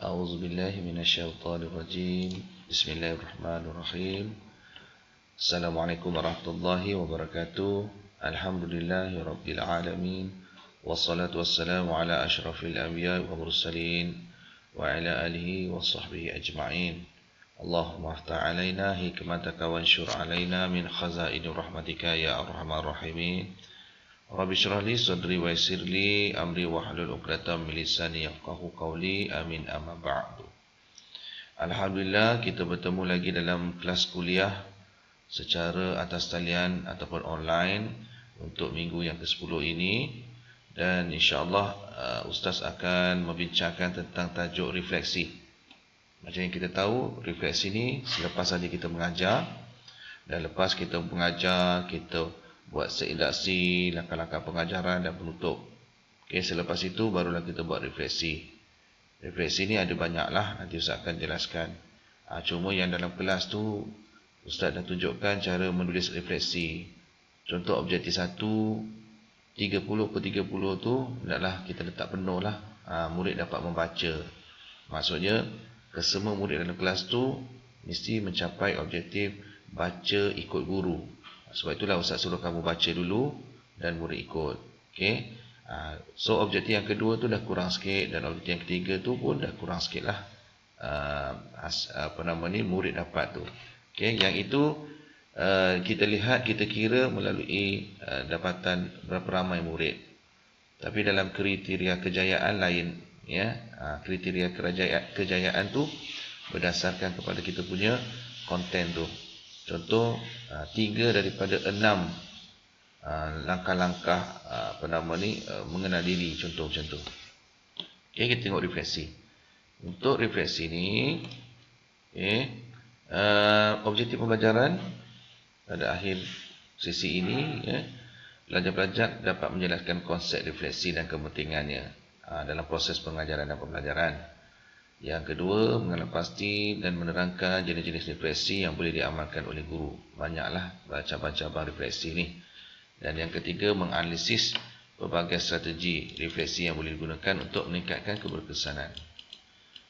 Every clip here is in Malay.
أعوذ بالله من الشيطان الرجيم بسم الله الرحمن الرحيم السلام عليكم ورحمة الله وبركاته الحمد لله رب العالمين والصلاة والسلام على أشرف الأنبياء والمرسلين وعلى آله وصحبه أجمعين اللهم افتح علينا حكمتك وانشر علينا من خزائن رحمتك يا أرحم الراحمين Rabbi syrah li sadri wa yassir li amri wahlul 'uqdatam min lisani yafqahu qawli amin amma ba'du. Alhamdulillah kita bertemu lagi dalam kelas kuliah secara atas talian ataupun online untuk minggu yang ke-10 ini dan insya-Allah ustaz akan membincangkan tentang tajuk refleksi. Macam yang kita tahu, refleksi ni selepas saja kita mengajar dan lepas kita mengajar kita buat seindaksi, langkah-langkah pengajaran dan penutup. Okey, selepas itu barulah kita buat refleksi. Refleksi ni ada banyaklah, nanti Ustaz akan jelaskan. Cuma yang dalam kelas tu Ustaz dah tunjukkan cara menulis refleksi. Contoh objektif 1 30/30 tu hendaklah kita letak penuh lah. Murid dapat membaca. Maksudnya kesemua murid dalam kelas tu mesti mencapai objektif baca ikut guru. Sebab itulah Ustaz suruh kamu baca dulu dan murid ikut. Okay? So objektif yang kedua tu dah kurang sikit dan objektif yang ketiga tu pun dah kurang sikit lah. Murid dapat tu. Okay? Yang itu kita lihat, kita kira melalui dapatan berapa ramai murid. Tapi dalam kriteria kejayaan lain, ya, kriteria kejayaan tu berdasarkan kepada kita punya konten tu. Contoh 3 daripada 6 langkah-langkah mengenal diri, contoh macam tu. Okay, kita tengok refleksi. Untuk refleksi ni, objektif pembelajaran pada akhir sesi ini, pelajar-pelajar dapat menjelaskan konsep refleksi dan kepentingannya dalam proses pengajaran dan pembelajaran. Yang kedua, mengenal pasti dan menerangkan jenis-jenis refleksi yang boleh diamalkan oleh guru. Banyaklah cabang-cabang refleksi ni. Dan yang ketiga, menganalisis pelbagai strategi refleksi yang boleh digunakan untuk meningkatkan keberkesanan.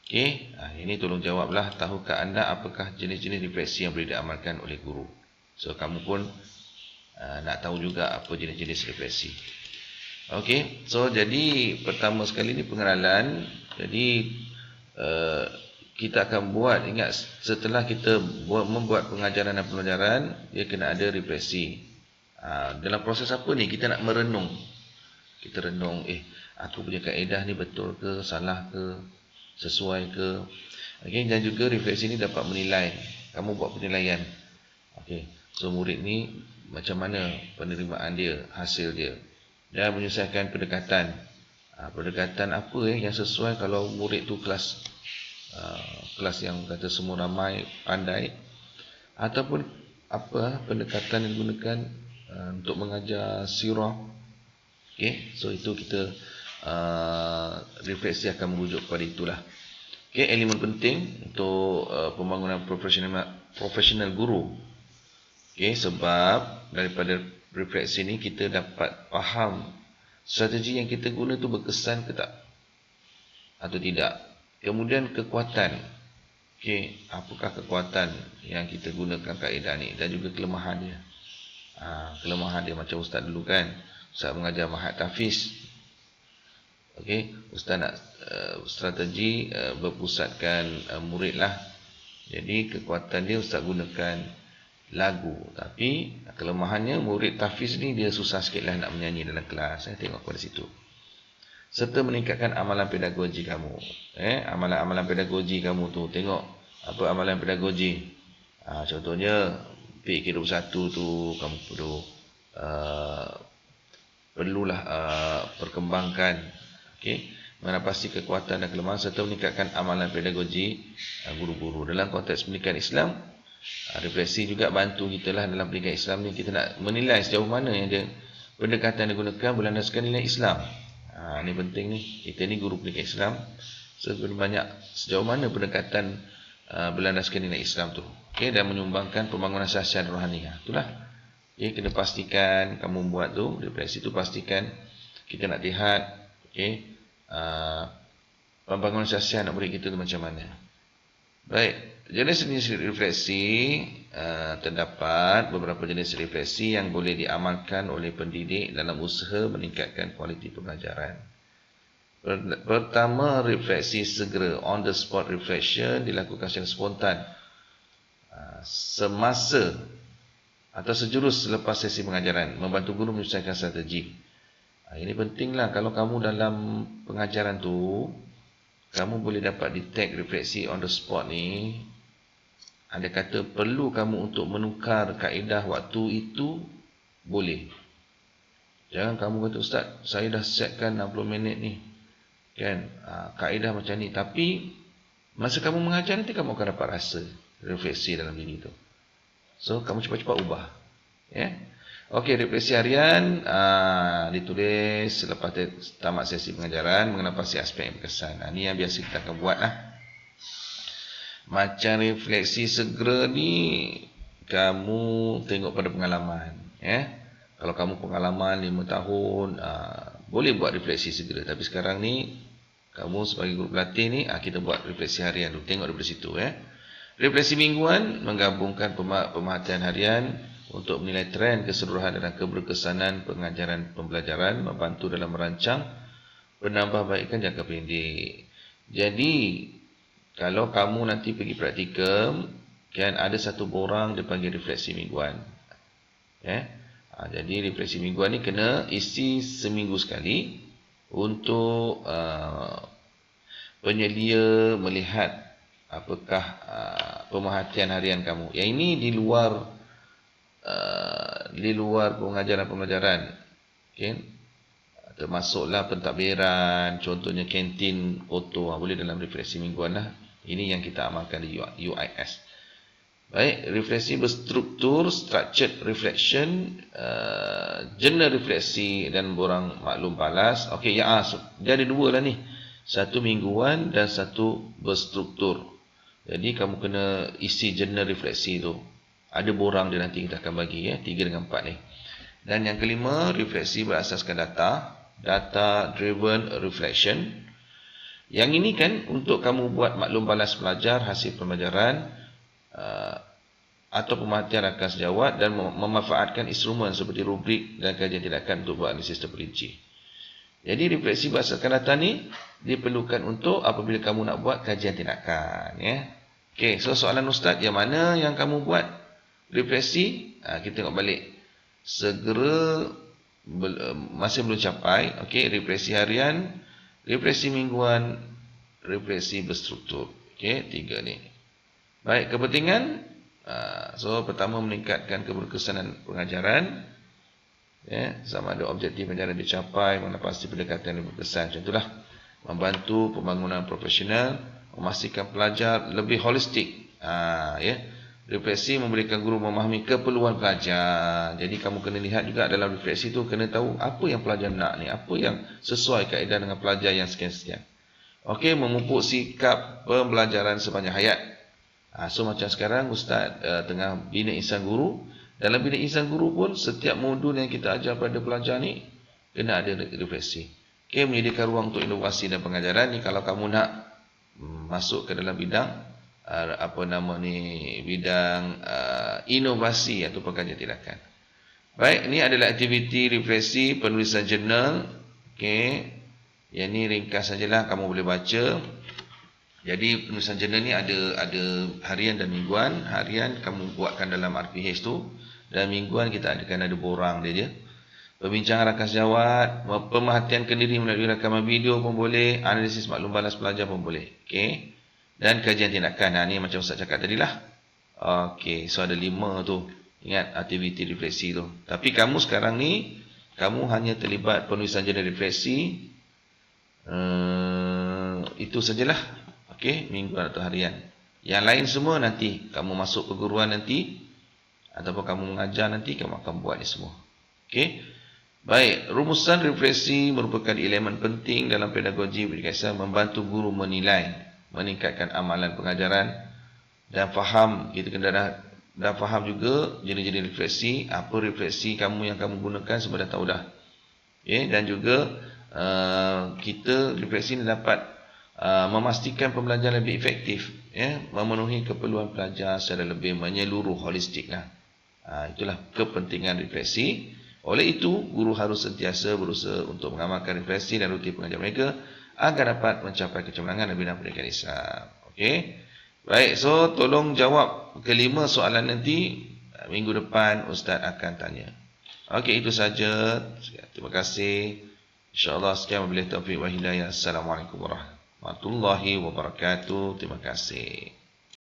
Okey, ini tolong jawablah. Tahukah anda apakah jenis-jenis refleksi yang boleh diamalkan oleh guru? So, kamu pun nak tahu juga apa jenis-jenis refleksi. Okey, so jadi pertama sekali ni pengenalan. Jadi kita akan buat, ingat setelah kita membuat pengajaran dan pelajaran, dia kena ada refleksi. Dalam proses apa ni? Kita nak merenung. Kita renung, aku punya kaedah ni betul ke, salah ke, sesuai ke. Okay, dan juga refleksi ni dapat menilai. Kamu buat penilaian. Okay, so murid ni macam mana penerimaan dia, hasil dia. Dan menyelesaikan pendekatan. Pendekatan apa yang sesuai kalau murid tu kelas yang kata semua ramai pandai, ataupun apa pendekatan yang digunakan untuk mengajar sirah. Okey, so itu kita refleksi akan merujuk kepada itulah. Okey, elemen penting untuk pembangunan profesional guru. Okey, sebab daripada refleksi ni kita dapat faham strategi yang kita guna tu berkesan ke tak atau tidak. Kemudian kekuatan. Okey, apakah kekuatan yang kita gunakan kaedah ni dan juga kelemahan dia. Kelemahan dia macam ustaz dulu kan. Ustaz mengajar mahat tahfiz. Okey, ustaz nak strategi berpusatkan murid lah. Jadi kekuatan dia ustaz gunakan lagu, tapi kelemahannya murid tahfiz ni dia susah sikit lah nak menyanyi dalam kelas. Saya tengok pada situ. Serta meningkatkan amalan pedagogi kamu. Amalan-amalan pedagogi kamu tu, tengok apa amalan pedagogi. Contohnya P21 tu kamu perlulah perkembangkan. Okey, mengenal kekuatan dan kelemahan serta meningkatkan amalan pedagogi guru-guru. Dalam konteks pendidikan Islam, refleksi juga bantu kita lah dalam pendidikan Islam ni. Kita nak menilai sejauh mana yang dia pendekatan yang digunakan berlandaskan nilai Islam. Ini penting ni. Kita ni guru pendidikan Islam. Sebanyak sejauh mana pendekatan berlandaskan nilai Islam tu. Okay, dan menyumbangkan pembangunan sahsiah dan rohani. Itulah. Okay, kena pastikan kamu buat tu. Refleksi tu pastikan kita nak lihat. Okay, pembangunan siasat anak murid kita tu macam mana. Baik, jenis-jenis refleksi terdapat beberapa jenis refleksi yang boleh diamalkan oleh pendidik dalam usaha meningkatkan kualiti pembelajaran. Pertama, refleksi segera, on the spot reflection dilakukan secara spontan semasa atau sejurus selepas sesi pengajaran, membantu guru menyelesaikan strategi. Ini pentinglah kalau kamu dalam pengajaran tu, kamu boleh dapat detect refleksi on the spot ni. Ada kata perlu kamu untuk menukar kaedah waktu itu, boleh. Jangan kamu kata, Ustaz, saya dah setkan 60 minit ni, kan, kaedah macam ni. Tapi masa kamu mengajar nanti kamu akan dapat rasa refleksi dalam diri tu. So kamu cepat-cepat ubah. Okey, refleksi harian ditulis selepas tamat sesi pengajaran mengenai pasti aspek yang berkesan. Ni yang biasa kita akan buat lah. Macam refleksi segera ni, kamu tengok pada pengalaman. Kalau kamu pengalaman 5 tahun, boleh buat refleksi segera. Tapi sekarang ni, kamu sebagai guru pelatih ni, kita buat refleksi harian dulu. Tengok daripada situ. Refleksi mingguan, menggabungkan pemerhatian harian untuk menilai trend keseluruhan dan keberkesanan pengajaran pembelajaran, membantu dalam merancang penambahbaikan jangka pendek. Jadi, kalau kamu nanti pergi praktikum, kan ada satu borang dia panggil refleksi mingguan. Jadi refleksi mingguan ni kena isi seminggu sekali untuk penyelia melihat apakah pemerhatian harian kamu. Yang ini di luar pengajaran-pembelajaran, okay? Termasuklah pentadbiran, contohnya kantin kotor, boleh dalam refleksi mingguan lah. Ini yang kita amalkan di UIS. Baik, refleksi berstruktur, structured reflection, jurnal refleksi dan borang maklum balas. Okey, dia ada dua lah ni. Satu mingguan dan satu berstruktur. Jadi kamu kena isi jurnal refleksi tu. Ada borang dia nanti kita akan bagi 3 dengan 4 ni. Dan yang kelima, refleksi berasaskan data driven reflection. Yang ini kan untuk kamu buat maklum balas pelajar hasil pembelajaran atau pemerhatian akan sejawat dan memanfaatkan instrumen seperti rubrik dan kajian tindakan untuk buat analisis terperinci. Jadi refleksi berasaskan data ni diperlukan untuk apabila kamu nak buat kajian tindakan. Okey, so soalan Ustaz, yang mana yang kamu buat refleksi? Kita tengok balik. Segera masih belum capai. Okey, refleksi harian, refleksi mingguan, refleksi berstruktur. Okey, 3 ni. Baik, kepentingan. So pertama, meningkatkan keberkesanan pengajaran. Sama ada objektif pengajaran dicapai, mana pasti pendekatan yang berkesan. Contohlah, membantu pembangunan profesional, memastikan pelajar lebih holistik. Refleksi memberikan guru memahami keperluan pelajar. Jadi kamu kena lihat juga dalam refleksi tu, kena tahu apa yang pelajar nak ni, apa yang sesuai kaedah dengan pelajar yang sekian-sekian. Okey, memupuk sikap pembelajaran sepanjang hayat. So macam sekarang Ustaz tengah bina insan guru. Dalam bina insan guru pun setiap modul yang kita ajar pada pelajar ni kena ada refleksi. Okey, menyediakan ruang untuk inovasi dan pengajaran ni. Kalau kamu nak masuk ke dalam bidang bidang inovasi atau kajian tindakan. Baik, ini adalah aktiviti refleksi penulisan jurnal. Okey, yang ni ringkas sajalah, kamu boleh baca. Jadi penulisan jurnal ni ada harian dan mingguan. Harian kamu buatkan dalam RPH tu, dan mingguan kita adakan ada borang dia. Perbincangan rakan sejawat, pemerhatian kendiri melalui rakaman video pun boleh, analisis maklum balas pelajar pun boleh. Okey. Dan kajian tindakan. Ni macam Ustaz cakap tadi lah. Okey, so ada 5 tu. Ingat aktiviti refleksi tu. Tapi kamu sekarang ni, kamu hanya terlibat penulisan jurnal refleksi. Itu sajalah. Okey, mingguan atau harian. Yang lain semua nanti kamu masuk perguruan nanti, ataupun kamu mengajar nanti, kamu akan buat ni semua. Okey. Baik, rumusan refleksi merupakan elemen penting dalam pedagogi pendidikan, membantu guru menilai, meningkatkan amalan pengajaran dan faham. Kita kena dah faham juga jenis-jenis refleksi, apa refleksi kamu yang kamu gunakan, semua dah tahu dah. Dan juga kita refleksi ni dapat memastikan pembelajaran lebih efektif, ya, memenuhi keperluan pelajar secara lebih menyeluruh, holistik lah. Itulah kepentingan refleksi. Oleh itu, guru harus sentiasa berusaha untuk mengamalkan refleksi dan rutin pengajaran mereka agar dapat mencapai kecemerlangan dan bina pendidikan Islam. Okey. Baik, so tolong jawab kelima soalan nanti. Minggu depan Ustaz akan tanya. Okey, itu saja. Terima kasih. InsyaAllah sekian, wabillahi taufiq wa hidayah. Assalamualaikum warahmatullahi wabarakatuh. Terima kasih.